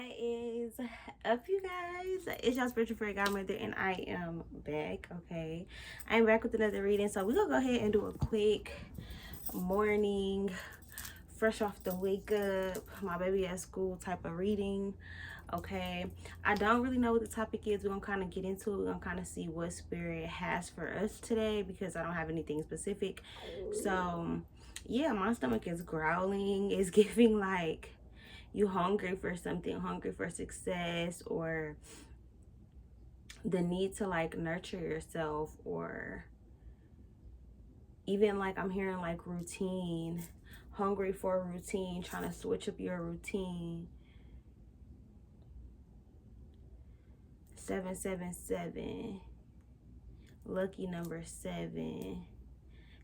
What is up, you guys? It's your spiritual friend godmother, and I am back. Okay, I'm back with another reading. So we're gonna go ahead and do a quick morning, fresh off the wake up, my baby at school type of reading. Okay, I don't really know what the topic is. We're gonna kind of get into it. We're gonna kind of see what spirit has for us today because I don't have anything specific. So yeah, my stomach is growling. It's giving like you hungry for something, hungry for success, or the need to like nurture yourself, or even like I'm hearing like routine, hungry for a routine, trying to switch up your routine. 777, lucky number 7.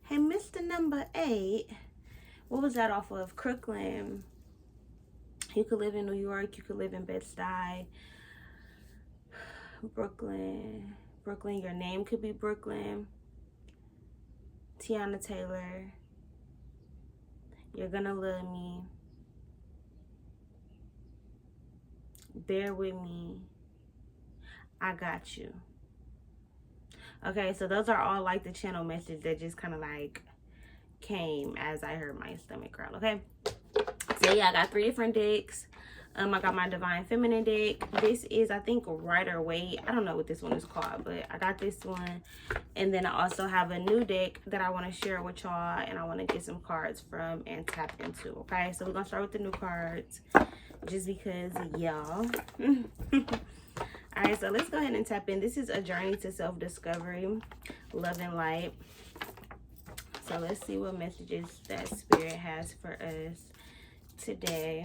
Hey, Mr. Number 8, what was that off of? Crooklyn. You could live in New York, you could live in Bed-Stuy, Brooklyn. Brooklyn, your name could be Brooklyn. Tiana Taylor, you're gonna love me. Bear with me. I got you. Okay, so those are all like the channel message that just kind of like came as I heard my stomach growl. Okay, so yeah, I got 3 different decks. I got my Divine Feminine deck. This is, I think, Rider Waite. I don't know what this one is called, but I got this one. And then I also have a new deck that I want to share with y'all, and I want to get some cards from and tap into. Okay, so we're gonna start with the new cards, just because y'all. All right, so let's go ahead and tap in. This is a journey to self-discovery, love and light. So let's see what messages that spirit has for us today.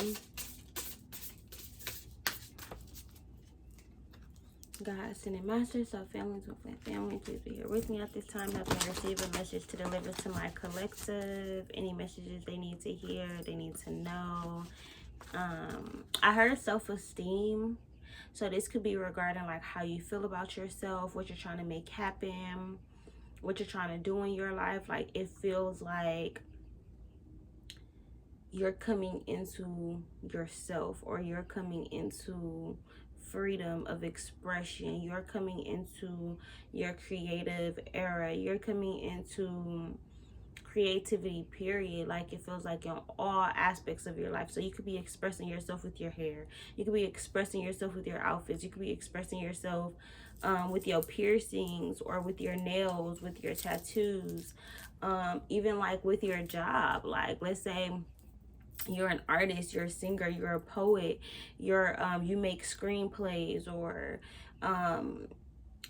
God, Ascended Master, so families with family, please be here with me at this time. Help me receive a message to deliver to my collective. Any messages they need to hear, they need to know. I heard self-esteem. So this could be regarding like how you feel about yourself, what you're trying to make happen, what you're trying to do in your life. Like it feels like you're coming into yourself, or you're coming into freedom of expression. You're coming into your creative era. You're coming into creativity, period. Like it feels like in all aspects of your life. So you could be expressing yourself with your hair, you could be expressing yourself with your outfits, you could be expressing yourself with your piercings, or with your nails, with your tattoos, even like with your job. Like let's say you're an artist, you're a singer, you're a poet, you make screenplays, or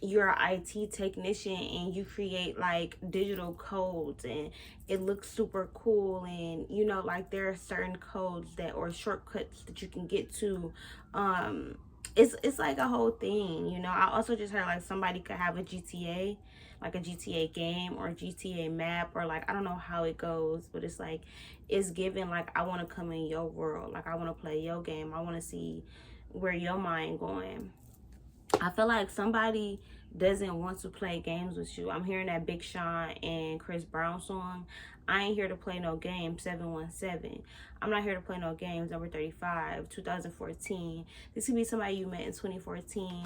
you're an IT technician and you create like digital codes and it looks super cool, and you know, like there are certain codes that, or shortcuts that you can get to. It's like a whole thing, you know. I also just heard like somebody could have a GTA, like a GTA game or a GTA map, or like I don't know how it goes, but it's like it's given like I want to come in your world, like I want to play your game, I want to see where your mind going. I feel like somebody doesn't want to play games with you. I'm hearing that Big Sean and Chris Brown song. I ain't here to play no game, 717. I'm not here to play no games, number 35, 2014. This could be somebody you met in 2014.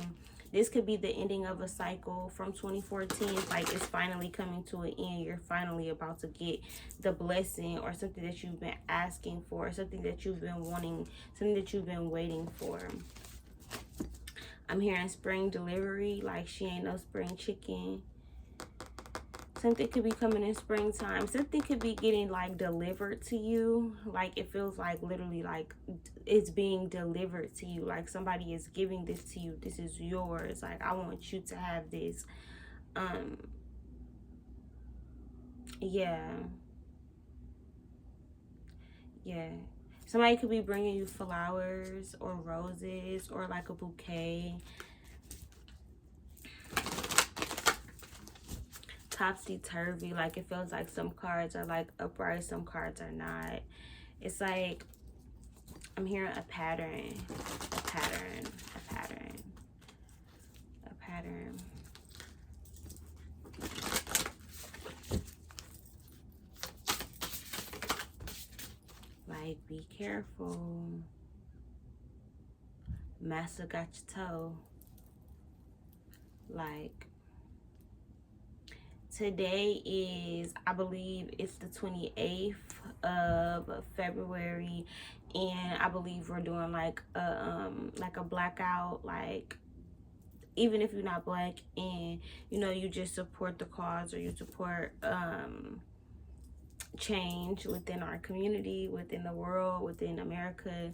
This could be the ending of a cycle from 2014. Like it's finally coming to an end. You're finally about to get the blessing, or something that you've been asking for, something that you've been wanting, something that you've been waiting for. I'm hearing spring delivery, like she ain't no spring chicken. Something could be coming in springtime. Something could be getting like delivered to you. Like it feels like literally like it's being delivered to you. Like somebody is giving this to you. This is yours. Like I want you to have this. Yeah. Yeah. Somebody could be bringing you flowers or roses or like a bouquet. Topsy-turvy, like it feels like some cards are like upright, some cards are not. It's like I'm hearing a pattern, a pattern, a pattern, a pattern. Like be careful. Master got your toe. Like, today is, I believe it's the 28th of February, and I believe we're doing like a blackout, like, even if you're not black and you know you just support the cause, or you support change within our community, within the world, within America.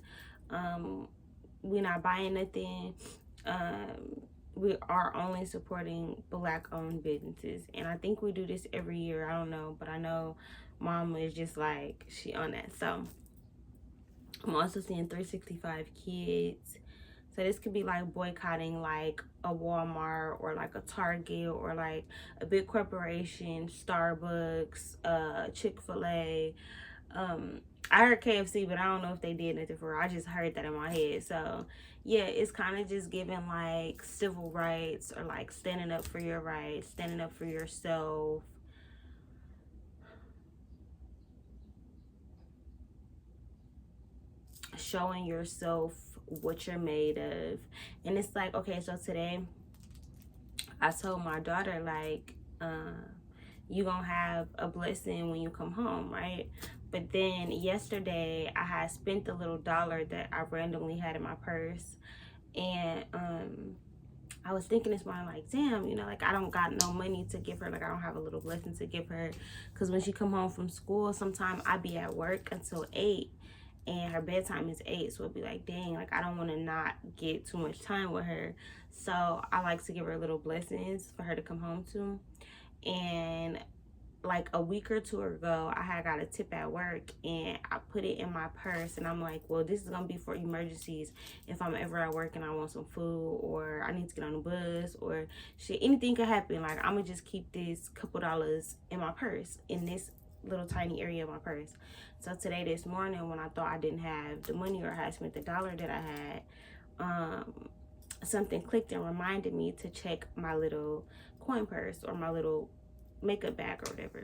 We're not buying nothing. We are only supporting black owned businesses, and I think we do this every year. I don't know, but I know Mama is just like, she on that. So I'm also seeing 365 kids. So this could be like boycotting like a Walmart or like a Target or like a big corporation, Starbucks, Chick-fil-A. I heard KFC, but I don't know if they did anything for her. I just heard that in my head. So yeah, it's kind of just giving like civil rights, or like standing up for your rights, standing up for yourself. Showing yourself what you're made of. And it's like, okay, so today I told my daughter, like, you gonna have a blessing when you come home, right? But then yesterday I had spent the little dollar that I randomly had in my purse, and I was thinking this morning, like, damn, you know, like, I don't got no money to give her. Like, I don't have a little blessing to give her, because when she come home from school, sometime I be at work until 8, and her bedtime is 8. So it'd be like, dang, like, I don't want to not get too much time with her. So I like to give her little blessings for her to come home to. And like a week or two ago, I had got a tip at work, and I put it in my purse, and I'm like, well, this is gonna be for emergencies. If I'm ever at work and I want some food, or I need to get on the bus, or shit, anything could happen, like, I'm gonna just keep this couple dollars in my purse, in this little tiny area of my purse. So today, this morning, when I thought I didn't have the money, or I had spent the dollar that I had, something clicked and reminded me to check my little coin purse, or my little makeup bag or whatever.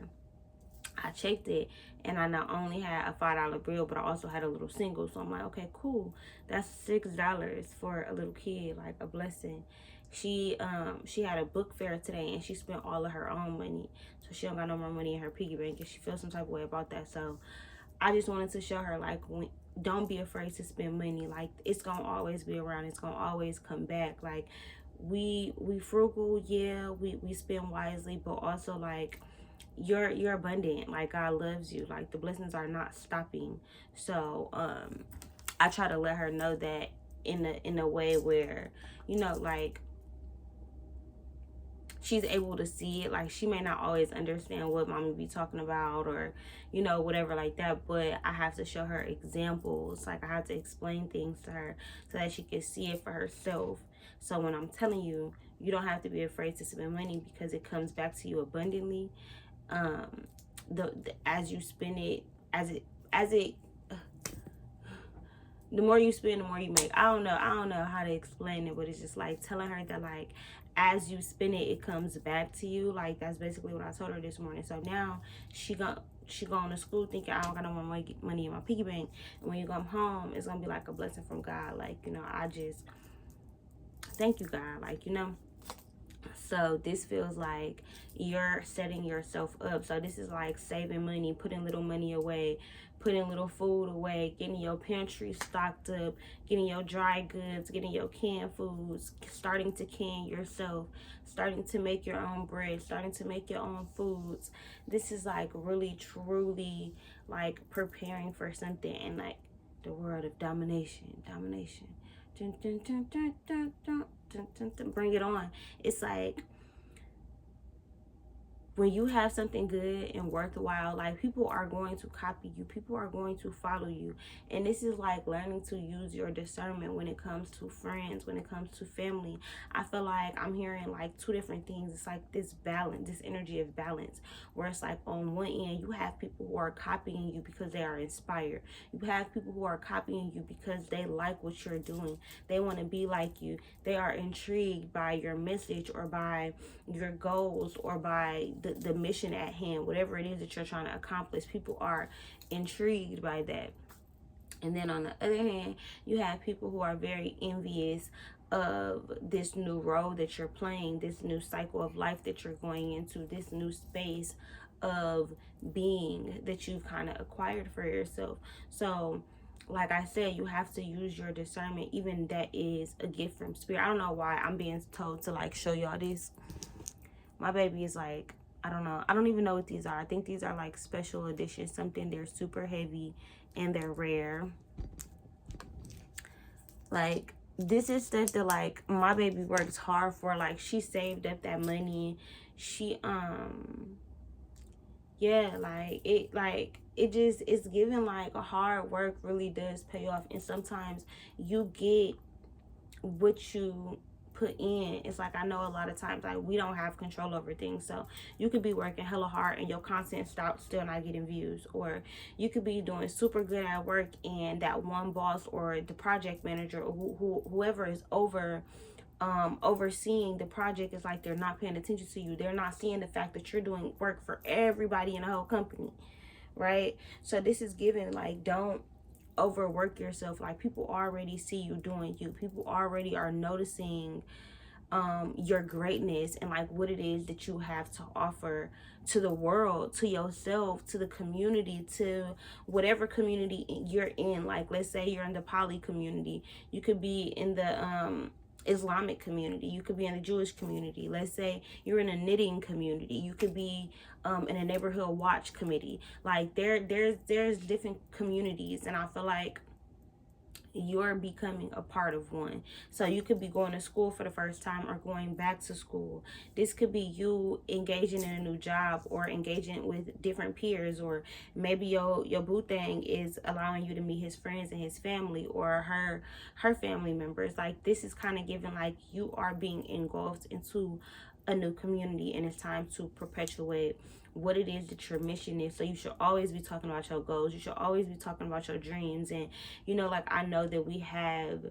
I checked it, and I not only had a $5 bill, but I also had a little single. So I'm like, okay, cool, that's $6 for a little kid, like a blessing. She had a book fair today, and she spent all of her own money, so she don't got no more money in her piggy bank, and she feels some type of way about that. So I just wanted to show her, like, don't be afraid to spend money. Like, it's gonna always be around, it's gonna always come back. Like, we frugal, yeah, we spend wisely, but also, like, you're abundant. Like, God loves you. Like, the blessings are not stopping. So I try to let her know that in a way where, you know, like, she's able to see it. Like, she may not always understand what mommy be talking about, or, you know, whatever like that, but I have to show her examples. Like, I have to explain things to her so that she can see it for herself. So when I'm telling you, you don't have to be afraid to spend money, because it comes back to you abundantly. As you spend it, as it the more you spend, the more you make. I don't know how to explain it, but it's just like telling her that, like, as you spend it, it comes back to you. Like, that's basically what I told her this morning. So now she going to school thinking, I don't got no more money in my piggy bank. And when you come home, it's gonna be like a blessing from God. Like, you know, I just thank you, God. Like, you know. So this feels like you're setting yourself up. So this is like saving money, putting little money away, putting little food away, getting your pantry stocked up, getting your dry goods, getting your canned foods, starting to can yourself, starting to make your own bread, starting to make your own foods. This is like really, truly, like, preparing for something, and like the world of domination. Dun, dun, dun, dun, dun, dun. Bring it on. It's like, when you have something good and worthwhile, like, people are going to copy you, people are going to follow you. And this is like learning to use your discernment when it comes to friends, when it comes to family. I feel like I'm hearing like two different things. It's like this balance, this energy of balance, where it's like, on one end, you have people who are copying you because they are inspired. You have people who are copying you because they like what you're doing, they want to be like you, they are intrigued by your message, or by your goals, or by the mission at hand, whatever it is that you're trying to accomplish. People are intrigued by that. And then on the other hand, you have people who are very envious of this new role that you're playing, this new cycle of life that you're going into, this new space of being that you've kind of acquired for yourself. So, like I said, you have to use your discernment, even that is a gift from spirit. I don't know why I'm being told to like show y'all this. My baby is like, I don't know. I don't even know what these are. I think these are like special editions, something. They're super heavy and they're rare. Like, this is stuff that like my baby works hard for. Like, she saved up that money. She yeah, it just, it's given like a hard work really does pay off. And sometimes you get what you put in. It's like, I know a lot of times like we don't have control over things, so you could be working hella hard and your content still not getting views, or you could be doing super good at work and that one boss or the project manager or whoever is overseeing the project is like, they're not paying attention to you. They're not seeing the fact that you're doing work for everybody in the whole company, right? So this is given like, don't overwork yourself. Like, people already see you doing you. People already are noticing your greatness and like what it is that you have to offer to the world, to yourself, to the community, to whatever community you're in. Like, let's say you're in the poly community, you could be in the Islamic community, you could be in the Jewish community. Let's say you're in a knitting community, you could be in a neighborhood watch committee. Like, there's different communities, and I feel like you're becoming a part of one. So you could be going to school for the first time or going back to school. This could be you engaging in a new job or engaging with different peers, or maybe your boo thing is allowing you to meet his friends and his family or her family members. Like, this is kind of given like you are being engulfed into a new community, and it's time to perpetuate what it is that your mission is. So you should always be talking about your goals. You should always be talking about your dreams. And like, I know that we have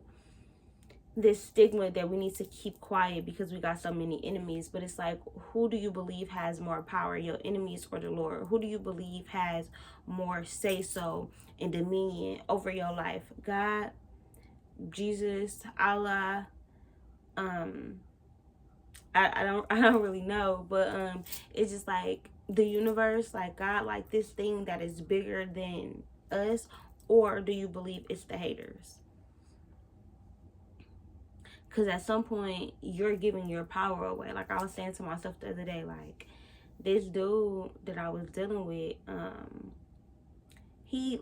this stigma that we need to keep quiet because we got so many enemies, but it's like, who do you believe has more power, your enemies or the Lord? Who do you believe has more say so and dominion over your life? God, Jesus, Allah, I don't really know, but it's just like the universe, like God, like this thing that is bigger than us, or do you believe it's the haters? Because at some point you're giving your power away. Like, I was saying to myself the other day, like, this dude that I was dealing with, he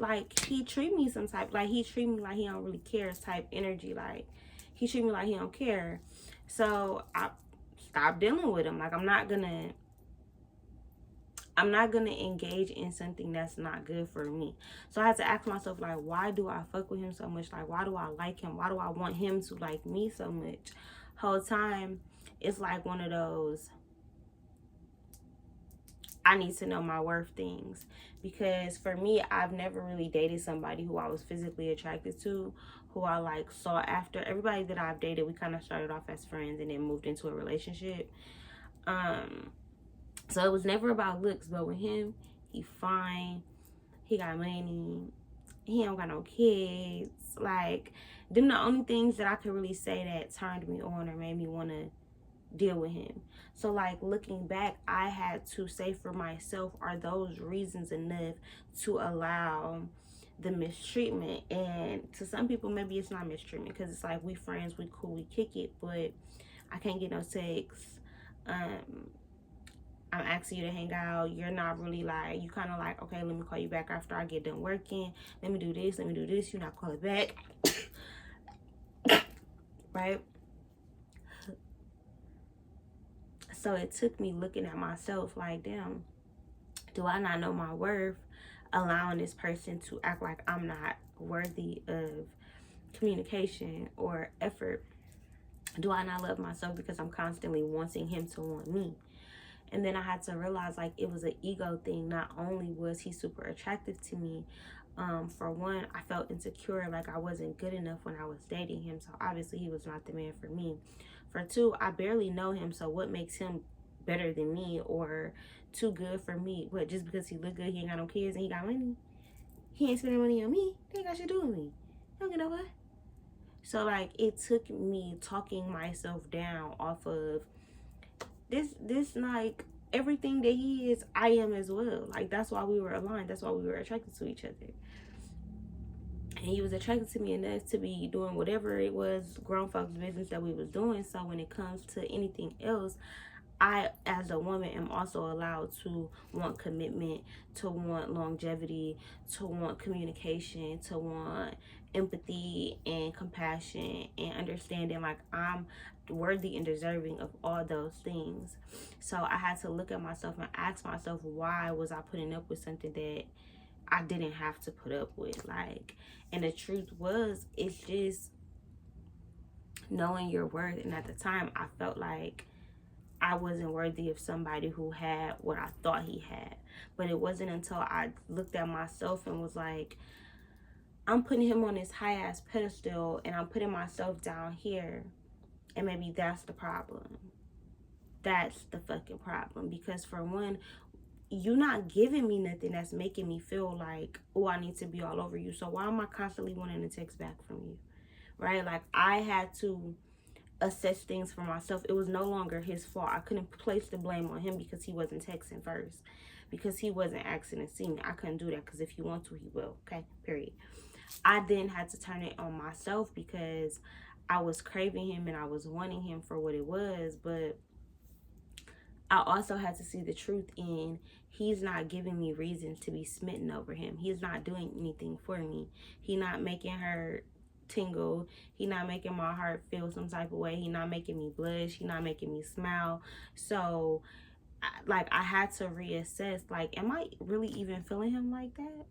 treat me some type, like he treat me like he don't really care type energy. Like, he treat me like he don't care. So I stopped dealing with him. Like, I'm not gonna engage in something that's not good for me. So I had to ask myself, like, why do I fuck with him so much? Like, why do I like him? Why do I want him to like me so much? Whole time it's like one of those I need to know my worth things. Because for me, I've never really dated somebody who I was physically attracted to, who I like sought after. Everybody that I've dated, we kind of started off as friends and then moved into a relationship. So it was never about looks, but with him, he fine, he got money, he don't got no kids. Like, them the only things that I could really say that turned me on or made me want to deal with him. So like, looking back, I had to say for myself, are those reasons enough to allow the mistreatment? And to some people, maybe it's not mistreatment, because it's like, we friends, we cool, we kick it, but I can't get no sex. I'm asking you to hang out. You're not really like, you kind of like, okay, let me call you back after I get done working. Let me do this. You're not calling back. Right? So it took me looking at myself like, damn, do I not know my worth? Allowing this person to act like I'm not worthy of communication or effort. Do I not love myself because I'm constantly wanting him to want me? And then I had to realize, like, it was an ego thing. Not only was he super attractive to me, for one, I felt insecure, like I wasn't good enough when I was dating him. So obviously he was not the man for me. For two, I barely know him. So what makes him better than me or too good for me? What, just because he look good, he ain't got no kids and he got money? He ain't spending money on me. They ain't got shit to do with me. I don't get no what. So like it took me talking myself down off of this like everything that he is, I am as well. Like that's why we were aligned. That's why we were attracted to each other. And he was attracted to me enough to be doing whatever it was grown folks business that we was doing. So when it comes to anything else, I, as a woman, am also allowed to want commitment, to want longevity, to want communication, to want empathy and compassion and understanding. Like, I'm worthy and deserving of all those things. So I had to look at myself and ask myself, why was I putting up with something that I didn't have to put up with? Like, and the truth was, it's just knowing your worth. And at the time, I felt like I wasn't worthy of somebody who had what I thought he had. But it wasn't until I looked at myself and was like, I'm putting him on this high ass pedestal and I'm putting myself down here. And maybe that's the problem. That's the fucking problem. Because for one, you're not giving me nothing that's making me feel like, oh, I need to be all over you. So why am I constantly wanting to text back from you? Right? Like, I had to assess things for myself. It was no longer his fault. I couldn't place the blame on him because he wasn't texting first, because he wasn't asking to see me. I couldn't do that, because if he wants to, he will. Okay, period. I then had to turn it on myself because I was craving him and I was wanting him for what it was. But I also had to see the truth in, he's not giving me reasons to be smitten over him. He's not doing anything for me. He's not making her tingle. He not making my heart feel some type of way. He not making me blush. He not making me smile. So I had to reassess, like, am I really even feeling him like that?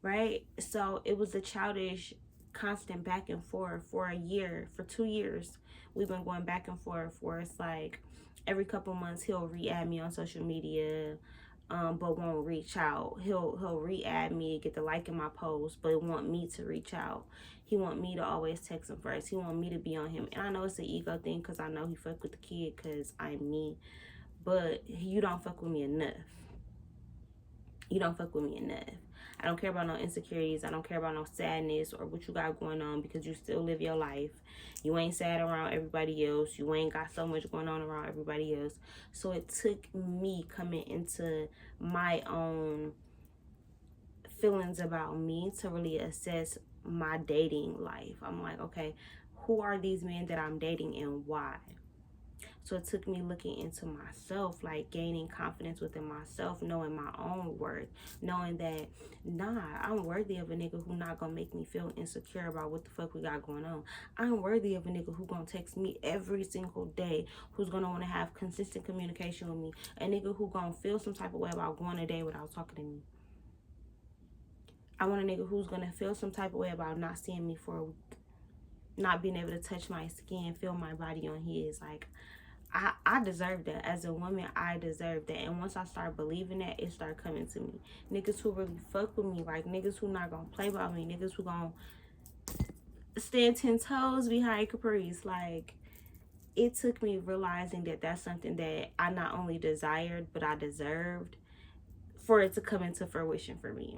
Right? So it was a childish constant back and forth for a year. For 2 years we've been going back and forth, where it's like every couple months he'll re-add me on social media, but won't reach out. He'll re-add me, get the like in my post, but want me to reach out. He want me to always text him first. He want me to be on him. And I know it's an ego thing, because I know he fuck with the kid because I'm me. But you don't fuck with me enough. You don't fuck with me enough. I don't care about no insecurities. I don't care about no sadness or what you got going on, because you still live your life. You ain't sad around everybody else. You ain't got so much going on around everybody else. So it took me coming into my own feelings about me to really assess my dating life. I'm like, okay, who are these men that I'm dating and why? So it took me looking into myself, like gaining confidence within myself, knowing my own worth, knowing that, nah, I'm worthy of a nigga who not gonna make me feel insecure about what the fuck we got going on. I'm worthy of a nigga who gonna text me every single day, who's gonna wanna have consistent communication with me, a nigga who gonna feel some type of way about going a day without talking to me. I want a nigga who's gonna feel some type of way about not seeing me for a week, not being able to touch my skin, feel my body on his. Like, I deserve that. As a woman, I deserve that. And once I start believing that, it start coming to me. Niggas who really fuck with me, like niggas who not gonna play by me, niggas who gonna stand 10 toes behind Caprice. Like, it took me realizing that that's something that I not only desired, but I deserved, for it to come into fruition for me.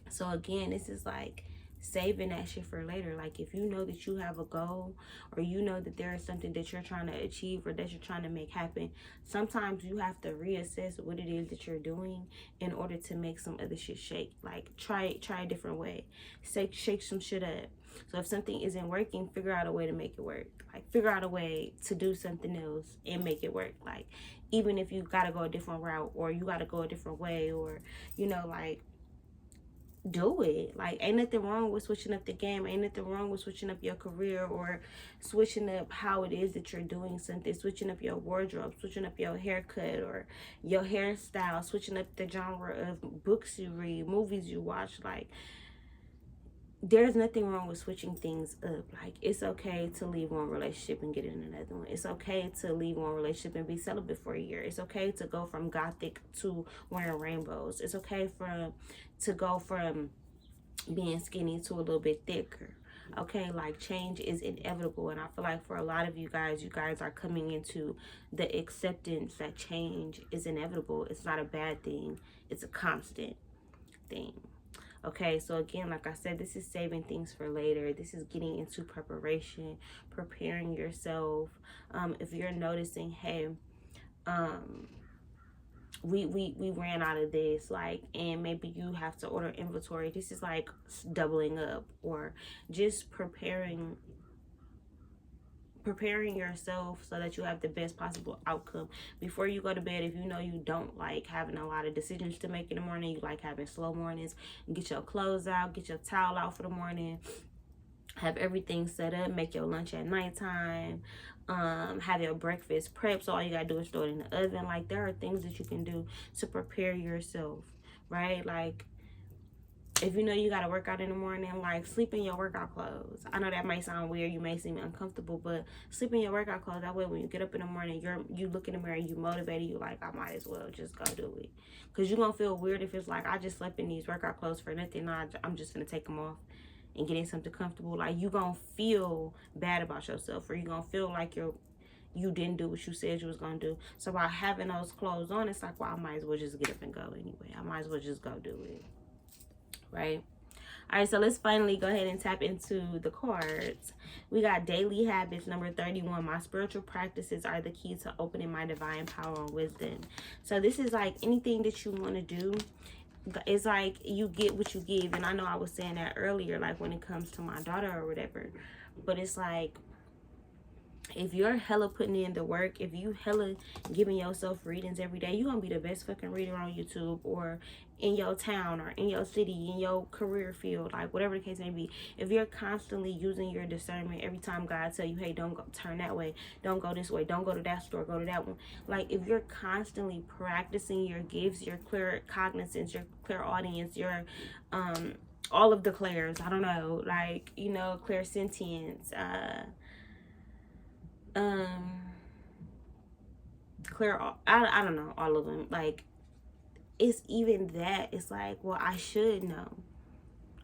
So again, this is like saving that shit for later. Like, if you know that you have a goal, or you know that there is something that you're trying to achieve or that you're trying to make happen, sometimes you have to reassess what it is that you're doing in order to make some other shit shake. Like, try a different way. Shake some shit up. So if something isn't working, figure out a way to make it work. Like, figure out a way to do something else and make it work. Like, even if you gotta go a different route, or you gotta go a different way, or like, do it. Like, ain't nothing wrong with switching up the game. Ain't nothing wrong with switching up your career, or switching up how it is that you're doing something, switching up your wardrobe, switching up your haircut or your hairstyle, switching up the genre of books you read, movies you watch. Like, there's nothing wrong with switching things up. Like, it's okay to leave one relationship and get in another one. It's okay to leave one relationship and be celibate for a year. It's okay to go from gothic to wearing rainbows. It's okay to go from being skinny to a little bit thicker. Okay, like, change is inevitable. And I feel like for a lot of you guys are coming into the acceptance that change is inevitable. It's not a bad thing. It's a constant thing. Okay, so again, like I said, this is saving things for later. This is getting into preparation, preparing yourself. If you're noticing, hey, um, we ran out of this, like, and maybe you have to order inventory. This is like doubling up, or just preparing yourself so that you have the best possible outcome before you go to bed. If you know you don't like having a lot of decisions to make in the morning, you like having slow mornings, get your clothes out, get your towel out for the morning, have everything set up, make your lunch at nighttime, have your breakfast prep, so all you gotta do is throw it in the oven. Like, there are things that you can do to prepare yourself, right? Like, if you know you gotta work out in the morning, like, sleep in your workout clothes. I know that might sound weird, you may seem uncomfortable, but sleep in your workout clothes. That way when you get up in the morning, you look in the mirror, you motivated, you like, I might as well just go do it. Because you're gonna feel weird if it's like, I just slept in these workout clothes for nothing, I'm just gonna take them off and get in something comfortable. Like, you gonna feel bad about yourself, or you gonna feel like you didn't do what you said you was gonna do. So by having those clothes on, it's like, well, I might as well just get up and go anyway. I might as well just go do it, right? All right, so let's finally go ahead and tap into the cards. We got daily habits, number 31. My spiritual practices are the key to opening my divine power and wisdom. So this is like anything that you want to do. It's like you get what you give. And I know I was saying that earlier, like when it comes to my daughter or whatever. But it's like, if you're hella putting in the work, if you hella giving yourself readings every day, you're gonna be the best fucking reader on YouTube, or in your town, or in your city, in your career field, like whatever the case may be. If you're constantly using your discernment every time God tell you, hey, don't go, turn that way, don't go this way, don't go to that store, go to that one. Like, if you're constantly practicing your gifts, your clear cognizance, your clear audience, your all of the clairs, I don't know, like, you know, clairsentience, clear, I don't know, all of them. Like, it's even that, it's like, well, I should know.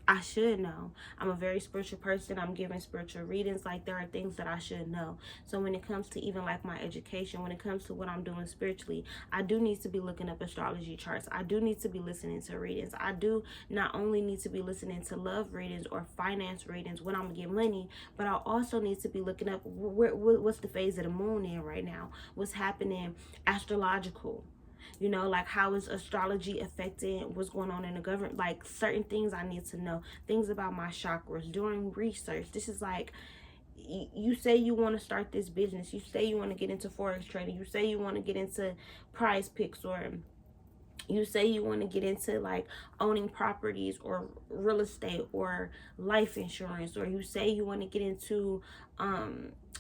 I'm a very spiritual person. I'm giving spiritual readings. Like, there are things that I should know. So when it comes to even like my education, when it comes to what I'm doing spiritually, I do need to be looking up astrology charts. I do need to be listening to readings. I do not only need to be listening to love readings or finance readings when I'm gonna get money, but I also need to be looking up what's the phase of the moon in right now, what's happening astrological. You know, like, how is astrology affecting what's going on in the government? Like, certain things I need to know. Things about my chakras, doing research. This is like, you say you want to start this business. You say you want to get into Forex trading. You say you want to get into Prize Picks, or you say you want to get into like owning properties or real estate or life insurance, or you say you want to get into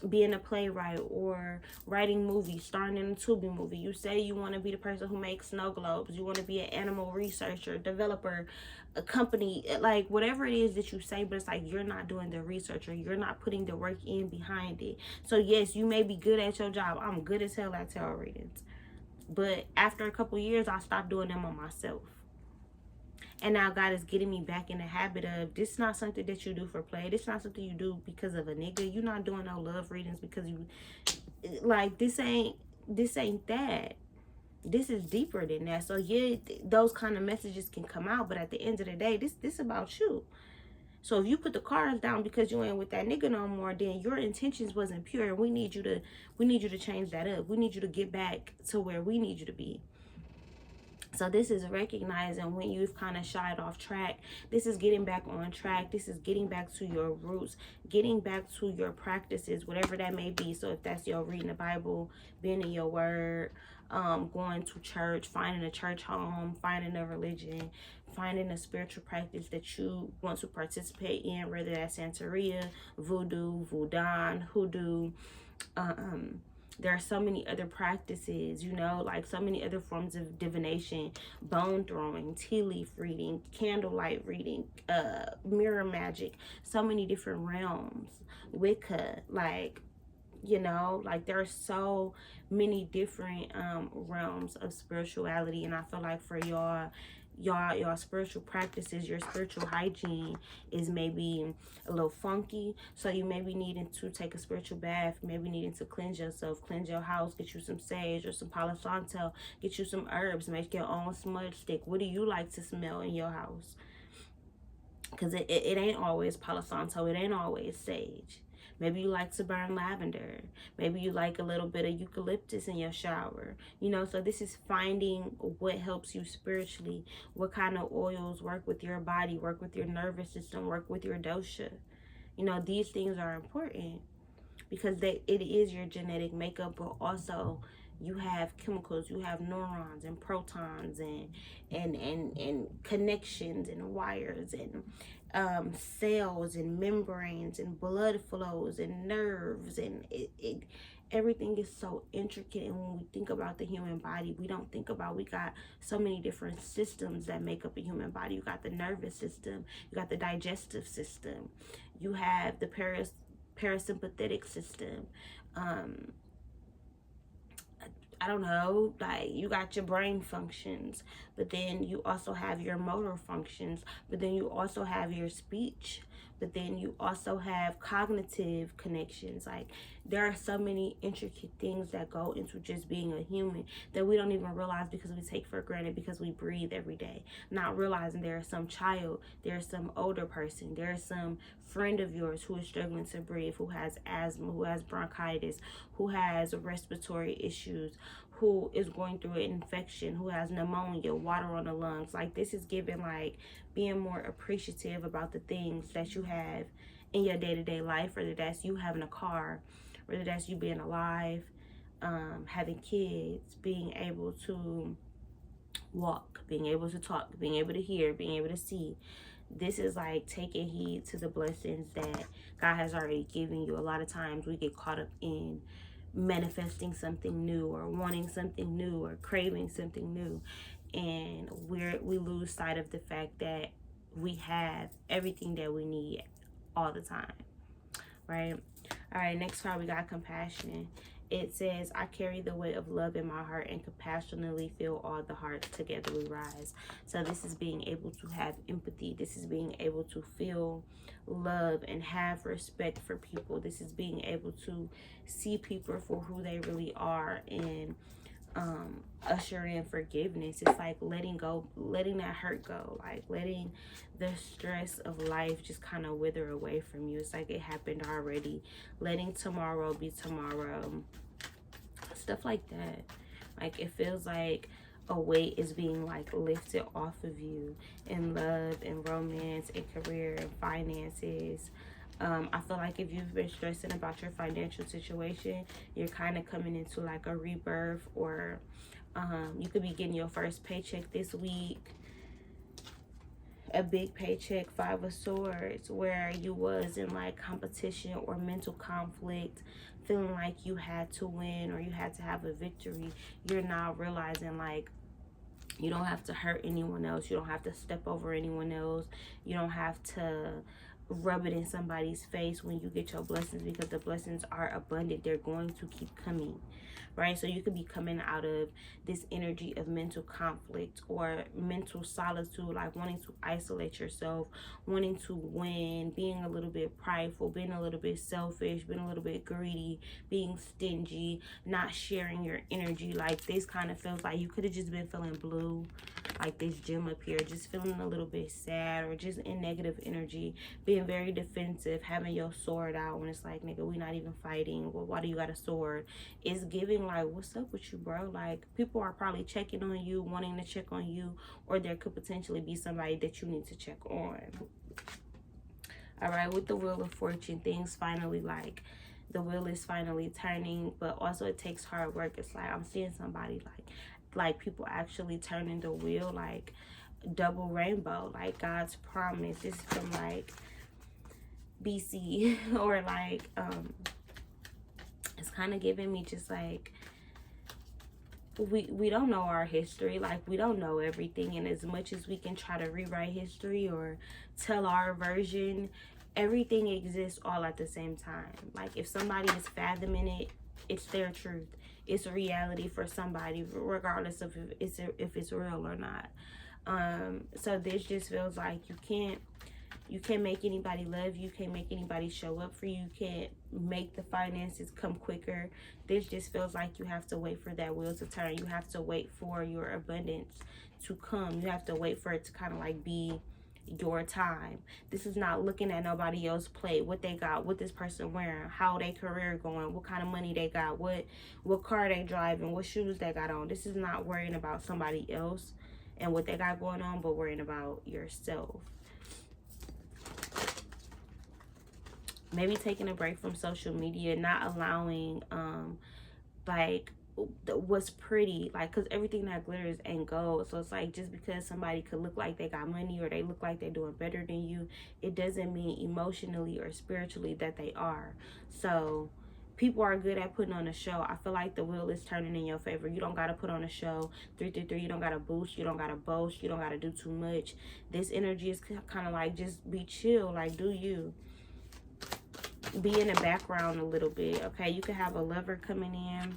being a playwright or writing movies, starring in a Tubi movie. You say you want to be the person who makes snow globes. You want to be an animal researcher, developer, a company, like whatever it is that you say, but it's like you're not doing the research, or you're not putting the work in behind it. So yes, you may be good at your job. I'm good as hell at tarot readings. But after a couple years, I stopped doing them on myself. And now God is getting me back in the habit of, this is not something that you do for play. This is not something you do because of a nigga. You're not doing no love readings because you, like, this ain't that. This is deeper than that. So yeah, those kind of messages can come out, but at the end of the day, this about you. So if you put the cards down because you ain't with that nigga no more, then your intentions wasn't pure. We need you to change that up. We need you to get back to where we need you to be. So this is recognizing when you've kind of shied off track. This is getting back on track. This is getting back to your roots, getting back to your practices, whatever that may be. So if that's your reading the Bible, being in your word, going to church, finding a church home, finding a religion, finding a spiritual practice that you want to participate in, whether that's Santeria, voodoo, voodoo, hoodoo, there are so many other practices, you know, like so many other forms of divination, bone throwing, tea leaf reading, candlelight reading, mirror magic, so many different realms, Wicca, like, you know, like there are so many different realms of spirituality. And I feel like for y'all spiritual practices, your spiritual hygiene is maybe a little funky, so you may be needing to take a spiritual bath, maybe needing to cleanse yourself, cleanse your house, get you some sage or some Palo Santo, get you some herbs, make your own smudge stick. What do you like to smell in your house? because it ain't always Palo Santo, it ain't always sage. Maybe you like to burn lavender. Maybe you like a little bit of eucalyptus in your shower. You know, so this is finding what helps you spiritually. What kind of oils work with your body, work with your nervous system, work with your dosha. You know, these things are important because it is your genetic makeup, but also you have chemicals, you have neurons and protons and connections and wires and cells and membranes and blood flows and nerves, and everything is so intricate. And when we think about the human body, we don't think about, we got so many different systems that make up a human body. You got the nervous system, you got the digestive system, you have the parasympathetic system. I don't know, like you got your brain functions, but then you also have your motor functions, but then you also have your speech, but then you also have cognitive connections. Like there are so many intricate things that go into just being a human that we don't even realize because we take for granted because we breathe every day, not realizing there is some child, there's some older person, there's some friend of yours who is struggling to breathe, who has asthma, who has bronchitis, who has respiratory issues, who is going through an infection, who has pneumonia, water on the lungs. Like this is giving like being more appreciative about the things that you have in your day-to-day life, whether that's you having a car, whether that's you being alive, having kids, being able to walk, being able to talk, being able to hear, being able to see. This is like taking heed to the blessings that God has already given you. A lot of times we get caught up in manifesting something new or wanting something new or craving something new, and we lose sight of the fact that we have everything that we need all the time, right? All right, next card we got compassion. It says, I carry the weight of love in my heart and compassionately feel all the hearts together we rise. So this is being able to have empathy. This is being able to feel love and have respect for people. This is being able to see people for who they really are and usher in forgiveness. It's like letting go, letting that hurt go, like letting the stress of life just kind of wither away from you. It's like it happened already. Letting tomorrow be tomorrow, stuff like that. Like it feels like a weight is being like lifted off of you in love and romance and career and finances. I feel like if you've been stressing about your financial situation, you're kind of coming into like a rebirth, or you could be getting your first paycheck this week, a big paycheck, Five of Swords, where you was in like competition or mental conflict, feeling like you had to win or you had to have a victory. You're now realizing like you don't have to hurt anyone else. You don't have to step over anyone else. You don't have to rub it in somebody's face when you get your blessings, because the blessings are abundant. They're going to keep coming, right? So you could be coming out of this energy of mental conflict or mental solitude, like wanting to isolate yourself, wanting to win, being a little bit prideful, being a little bit selfish, being a little bit greedy, being stingy, not sharing your energy. Like this kind of feels like you could have just been feeling blue, like this gem up here, just feeling a little bit sad or just in negative energy, being very defensive, having your sword out when it's like, nigga, we not even fighting. Well, why do you got a sword? It's giving like, what's up with you, bro? Like people are probably checking on you, wanting to check on you, or there could potentially be somebody that you need to check on. All right, with the Wheel of Fortune, things finally, like the wheel is finally turning, but also it takes hard work. It's like I'm seeing somebody like people actually turning the wheel, like double rainbow, like God's promise. This is from like BC or like it's kind of giving me just like we don't know our history, like we don't know everything, and as much as we can try to rewrite history or tell our version, everything exists all at the same time. Like if somebody is fathoming it, it's their truth. It's a reality for somebody, regardless of if it's real or not. So this just feels like you can't make anybody love you, can't make anybody show up for you, can't make the finances come quicker. This just feels like you have to wait for that wheel to turn. You have to wait for your abundance to come. You have to wait for it to kind of like be your time. This is not looking at nobody else plate, what they got, what this person wearing, how their career going, what kind of money they got, what car they driving, what shoes they got on. This is not worrying about somebody else and what they got going on, but worrying about yourself. Maybe taking a break from social media, not allowing like what's pretty, like, because everything that glitters ain't gold. So it's like, just because somebody could look like they got money or they look like they're doing better than you, it doesn't mean emotionally or spiritually that they are. So people are good at putting on a show. I feel like the wheel is turning in your favor. You don't got to put on a show. 333, you don't got to boost, you don't got to boast, you don't got to do too much. This energy is kind of like, just be chill, like, do you. Be in the background a little bit, okay? You could have a lover coming in.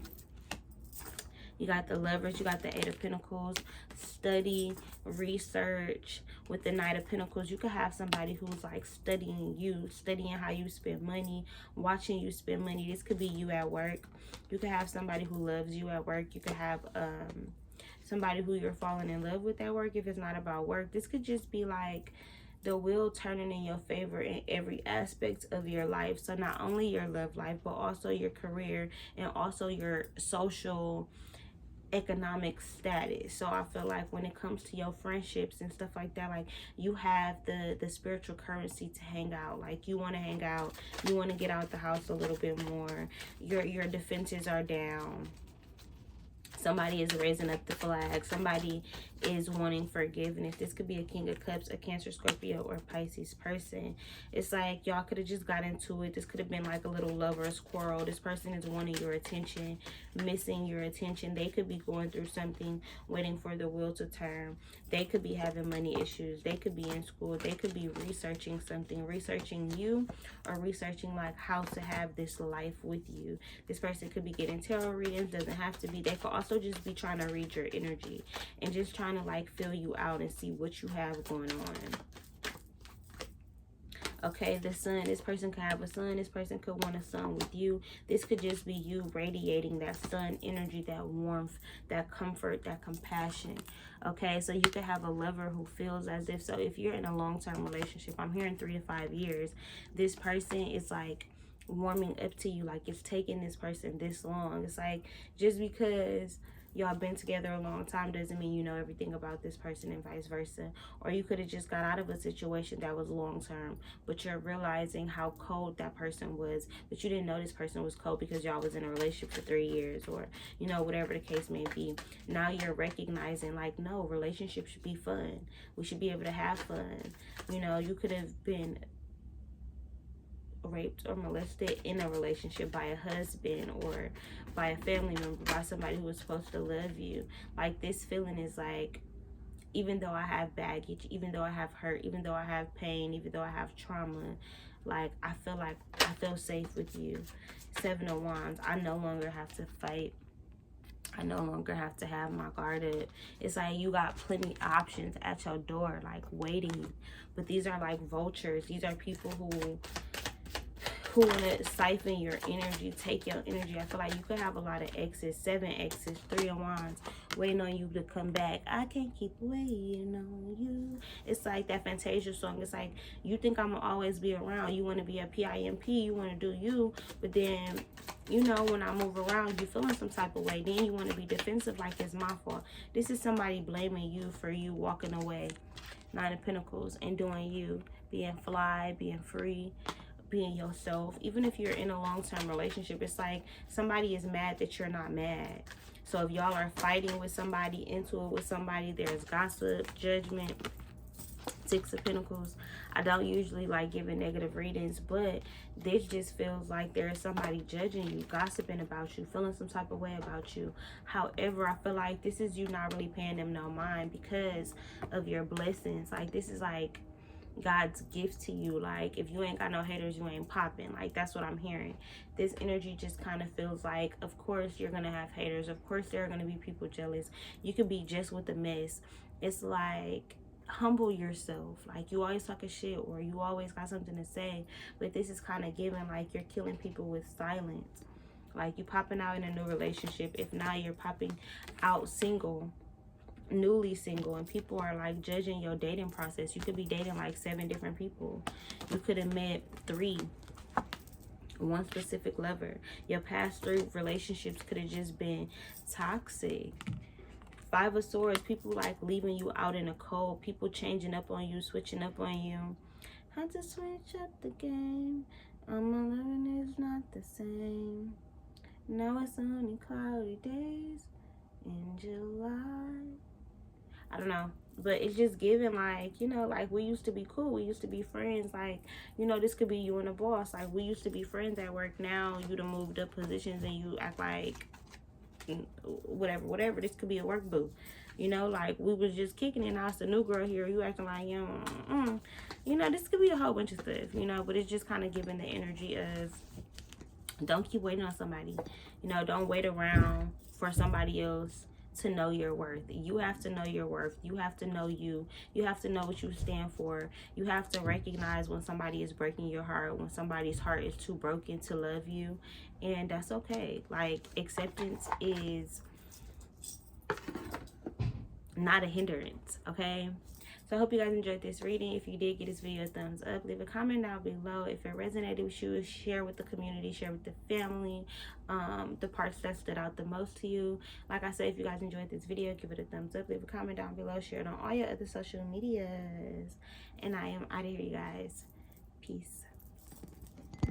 You got the Lovers, you got the Eight of Pentacles. Study, research with the Knight of Pentacles. You could have somebody who's like studying you, studying how you spend money, watching you spend money. This could be you at work. You could have somebody who loves you at work. You could have somebody who you're falling in love with at work if it's not about work. This could just be like the wheel turning in your favor in every aspect of your life. So not only your love life, but also your career and also your social economic status. So I feel like when it comes to your friendships and stuff like that, like, you have the spiritual currency to hang out. Like, you want to hang out, you want to get out the house a little bit more. Your defenses are down. Somebody is raising up the flag. Somebody is wanting forgiveness. This could be a King of Cups, a Cancer, Scorpio, or Pisces person. It's like y'all could have just got into it. This could have been like a little lover's quarrel. This person is wanting your attention, missing your attention. They could be going through something, waiting for the wheel to turn. They could be having money issues. They could be in school. They could be researching something, researching you, or researching like how to have this life with you. This person could be getting tarot readings. Doesn't have to be. They could also just be trying to read your energy and just trying to like fill you out and see what you have going on. Okay, the Sun. This person could have a son. This person could want a son with you. This could just be you radiating that sun energy, that warmth, that comfort, that compassion. Okay, so you could have a lover who feels as if, so if you're in a long-term relationship, I'm hearing 3 to 5 years, this person is like warming up to you. Like, it's taking this person this long. It's like, just because y'all been together a long time doesn't mean you know everything about this person, and vice versa. Or you could have just got out of a situation that was long term, but you're realizing how cold that person was, but you didn't know this person was cold because y'all was in a relationship for 3 years, or, you know, whatever the case may be. Now you're recognizing, like, no, relationships should be fun. We should be able to have fun. You know, you could have been raped or molested in a relationship by a husband or by a family member, by somebody who was supposed to love you. Like, this feeling is like, even though I have baggage, even though I have hurt, even though I have pain, even though I have trauma, like, I feel safe with you. 7 of Wands. I no longer have to fight. I no longer have to have my guard up. It's like you got plenty options at your door, like, waiting. But these are like vultures. These are people who want to siphon your energy, take your energy. I feel like you could have a lot of exes, 7 exes, 3 of Wands, waiting on you to come back. I can't keep waiting on you. It's like that Fantasia song. It's like, you think I'm gonna always be around. You want to be a PIMP, you want to do you, but then, you know, when I move around, you feeling some type of way. Then you want to be defensive, like it's my fault. This is somebody blaming you for you walking away. 9 of Pentacles, and doing you, being fly, being free, being yourself. Even if you're in a long-term relationship, it's like somebody is mad that you're not mad. So if y'all are fighting with somebody, into it with somebody, there's gossip, judgment. 6 of Pentacles. I don't usually like giving negative readings, but this just feels like there is somebody judging you, gossiping about you, feeling some type of way about you. However, I feel like this is you not really paying them no mind because of your blessings. Like, this is like God's gift to you. Like, if you ain't got no haters, you ain't popping. Like, that's what I'm hearing. This energy just kind of feels like, of course you're gonna have haters, of course there are gonna be people jealous. You could be just with the mess. It's like, humble yourself. Like, you always talking shit, or you always got something to say, but this is kind of giving like you're killing people with silence. Like, you popping out in a new relationship. If not, you're popping out single. newly single and people are like judging your dating process. You could be dating like 7 different people. You could have met 3, one specific lover. Your past 3 relationships could have just been toxic. 5 of Swords, people like leaving you out in the cold, people changing up on you, switching up on you. Had to switch up the game. My living is not the same. Now it's only cloudy days in July. I don't know, but it's just giving like, you know, like we used to be cool, we used to be friends, like, you know, this could be you and a boss, like we used to be friends at work. Now you done moved up positions and you act like whatever. This could be a work boo, you know, like we was just kicking it. Now it's the new girl here, you acting like, you know, this could be a whole bunch of stuff, you know, but it's just kind of giving the energy of don't keep waiting on somebody, you know, don't wait around for somebody else to know your worth. You have to know your worth. You have to know you. You have to know what you stand for. You have to recognize when somebody is breaking your heart, when somebody's heart is too broken to love you, and that's okay. Like, acceptance is not a hindrance, okay? So I hope you guys enjoyed this reading. If you did, give this video a thumbs up. Leave a comment down below. If it resonated with you, share with the community, share with the family, the parts that stood out the most to you. Like I said, if you guys enjoyed this video, give it a thumbs up. Leave a comment down below. Share it on all your other social medias. And I am out of here, you guys. Peace.